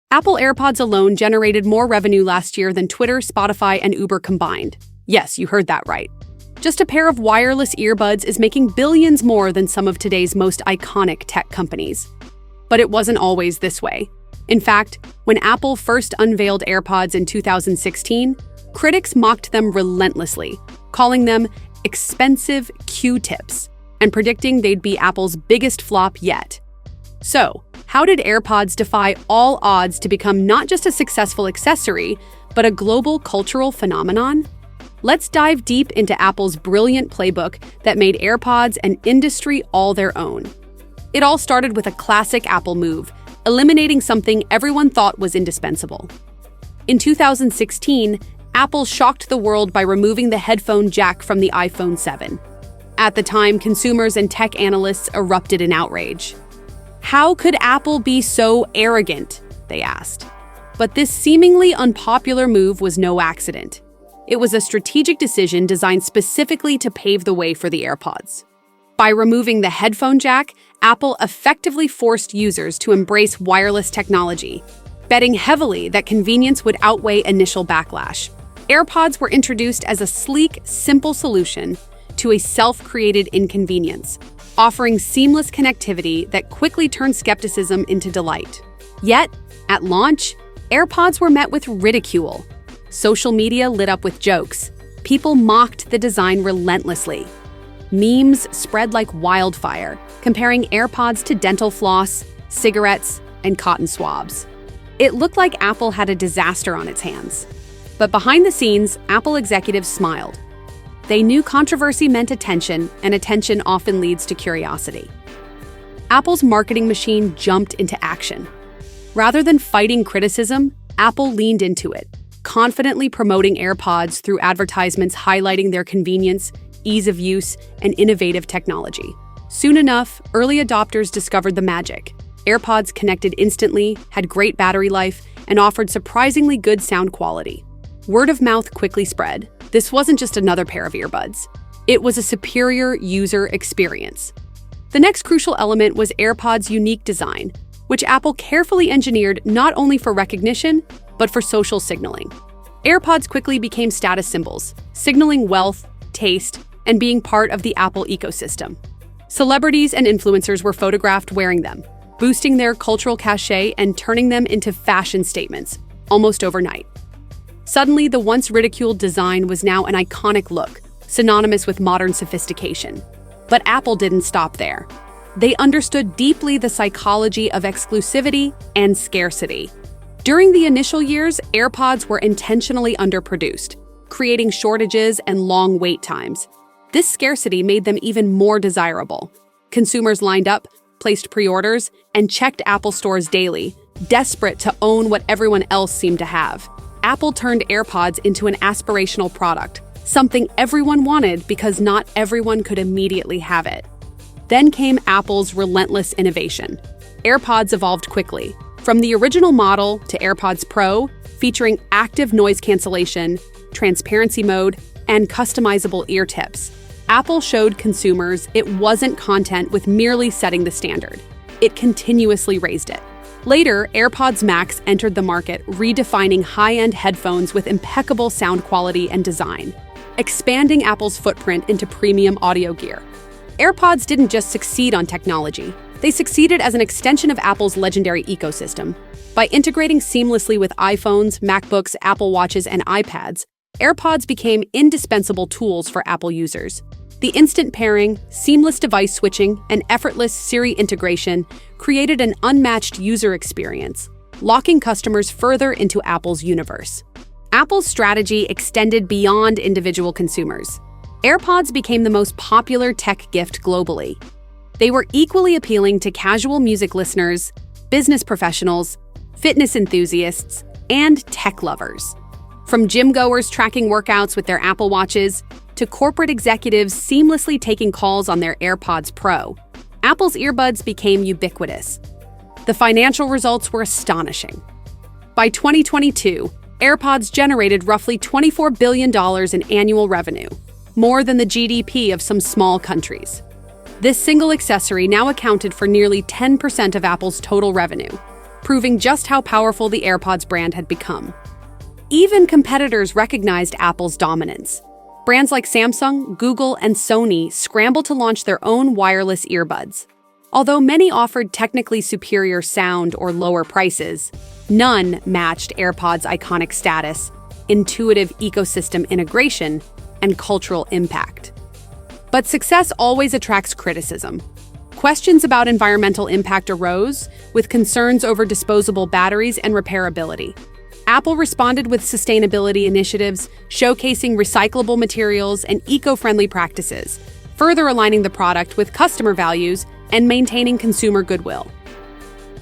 Apple AirPods alone generated more revenue last year than Twitter, Spotify, and Uber combined. Yes, you heard that right. Just a pair of wireless earbuds is making billions more than some of today's most iconic tech companies. But it wasn't always this way. In fact, when Apple first unveiled AirPods in 2016, critics mocked them relentlessly, calling them expensive Q-tips and predicting they'd be Apple's biggest flop yet. So, how did AirPods defy all odds to become not just a successful accessory, but a global cultural phenomenon? Let's dive deep into Apple's brilliant playbook that made AirPods an industry all their own. It all started with a classic Apple move, eliminating something everyone thought was indispensable. In 2016, Apple shocked the world by removing the headphone jack from the iPhone 7. At the time, consumers and tech analysts erupted in outrage. How could Apple be so arrogant? They asked. But this seemingly unpopular move was no accident. It was a strategic decision designed specifically to pave the way for the AirPods. By removing the headphone jack, Apple effectively forced users to embrace wireless technology, betting heavily that convenience would outweigh initial backlash. AirPods were introduced as a sleek, simple solution to a self-created inconvenience, offering seamless connectivity that quickly turned skepticism into delight. Yet, at launch, AirPods were met with ridicule. Social media lit up with jokes. People mocked the design relentlessly. Memes spread like wildfire, comparing AirPods to dental floss, cigarettes, and cotton swabs. It looked like Apple had a disaster on its hands. But behind the scenes, Apple executives smiled. They knew controversy meant attention, and attention often leads to curiosity. Apple's marketing machine jumped into action. Rather than fighting criticism, Apple leaned into it, confidently promoting AirPods through advertisements highlighting their convenience, ease of use, and innovative technology. Soon enough, early adopters discovered the magic. AirPods connected instantly, had great battery life, and offered surprisingly good sound quality. Word of mouth quickly spread. This wasn't just another pair of earbuds. It was a superior user experience. The next crucial element was AirPods' unique design, which Apple carefully engineered not only for recognition, but for social signaling. AirPods quickly became status symbols, signaling wealth, taste, and being part of the Apple ecosystem. Celebrities and influencers were photographed wearing them, boosting their cultural cachet and turning them into fashion statements, almost overnight. Suddenly, the once ridiculed design was now an iconic look, synonymous with modern sophistication. But Apple didn't stop there. They understood deeply the psychology of exclusivity and scarcity. During the initial years, AirPods were intentionally underproduced, creating shortages and long wait times. This scarcity made them even more desirable. Consumers lined up, placed pre-orders, and checked Apple stores daily, desperate to own what everyone else seemed to have. Apple turned AirPods into an aspirational product, something everyone wanted because not everyone could immediately have it. Then came Apple's relentless innovation. AirPods evolved quickly, from the original model to AirPods Pro, featuring active noise cancellation, transparency mode, and customizable ear tips. Apple showed consumers it wasn't content with merely setting the standard. It continuously raised it. Later, AirPods Max entered the market, redefining high-end headphones with impeccable sound quality and design, expanding Apple's footprint into premium audio gear. AirPods didn't just succeed on technology. They succeeded as an extension of Apple's legendary ecosystem. By integrating seamlessly with iPhones, MacBooks, Apple Watches, and iPads, AirPods became indispensable tools for Apple users. The instant pairing, seamless device switching, and effortless Siri integration created an unmatched user experience, locking customers further into Apple's universe. Apple's strategy extended beyond individual consumers. AirPods became the most popular tech gift globally. They were equally appealing to casual music listeners, business professionals, fitness enthusiasts, and tech lovers. From gym goers tracking workouts with their Apple Watches to corporate executives seamlessly taking calls on their AirPods Pro, Apple's earbuds became ubiquitous. The financial results were astonishing. By 2022, AirPods generated roughly $24 billion in annual revenue, more than the GDP of some small countries. This single accessory now accounted for nearly 10% of Apple's total revenue, proving just how powerful the AirPods brand had become. Even competitors recognized Apple's dominance. Brands like Samsung, Google, and Sony scrambled to launch their own wireless earbuds. Although many offered technically superior sound or lower prices, none matched AirPods' iconic status, intuitive ecosystem integration, and cultural impact. But success always attracts criticism. Questions about environmental impact arose, with concerns over disposable batteries and repairability. Apple responded with sustainability initiatives, showcasing recyclable materials and eco-friendly practices, further aligning the product with customer values and maintaining consumer goodwill.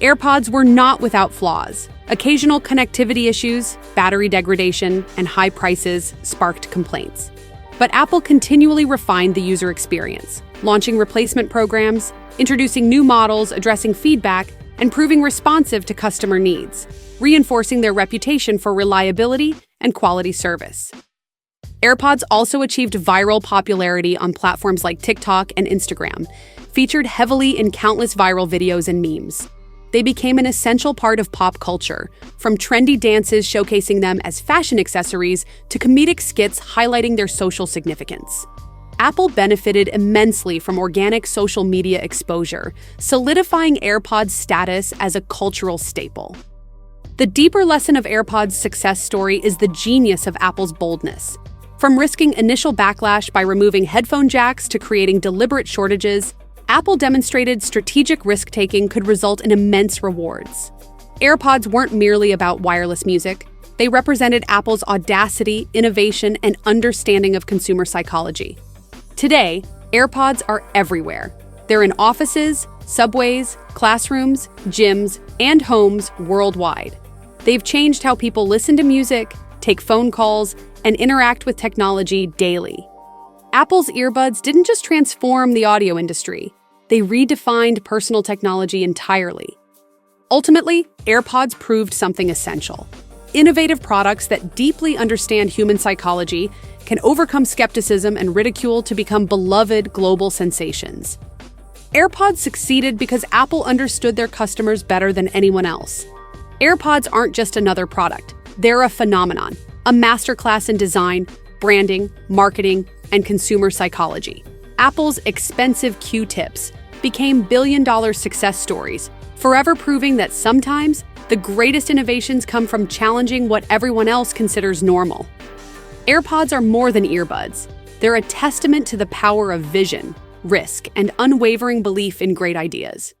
AirPods were not without flaws. Occasional connectivity issues, battery degradation, and high prices sparked complaints. But Apple continually refined the user experience, launching replacement programs, introducing new models, addressing feedback, and proving responsive to customer needs, reinforcing their reputation for reliability and quality service. AirPods also achieved viral popularity on platforms like TikTok and Instagram, featured heavily in countless viral videos and memes. They became an essential part of pop culture, from trendy dances showcasing them as fashion accessories to comedic skits highlighting their social significance. Apple benefited immensely from organic social media exposure, solidifying AirPods' status as a cultural staple. The deeper lesson of AirPods' success story is the genius of Apple's boldness. From risking initial backlash by removing headphone jacks to creating deliberate shortages, Apple demonstrated strategic risk-taking could result in immense rewards. AirPods weren't merely about wireless music. They represented Apple's audacity, innovation, and understanding of consumer psychology. Today, AirPods are everywhere. They're in offices, subways, classrooms, gyms, and homes worldwide. They've changed how people listen to music, take phone calls, and interact with technology daily. Apple's earbuds didn't just transform the audio industry, they redefined personal technology entirely. Ultimately, AirPods proved something essential. Innovative products that deeply understand human psychology can overcome skepticism and ridicule to become beloved global sensations. AirPods succeeded because Apple understood their customers better than anyone else. AirPods aren't just another product, they're a phenomenon, a masterclass in design, branding, marketing, and consumer psychology. Apple's expensive Q-tips became billion-dollar success stories, forever proving that sometimes the greatest innovations come from challenging what everyone else considers normal. AirPods are more than earbuds. They're a testament to the power of vision, risk, and unwavering belief in great ideas.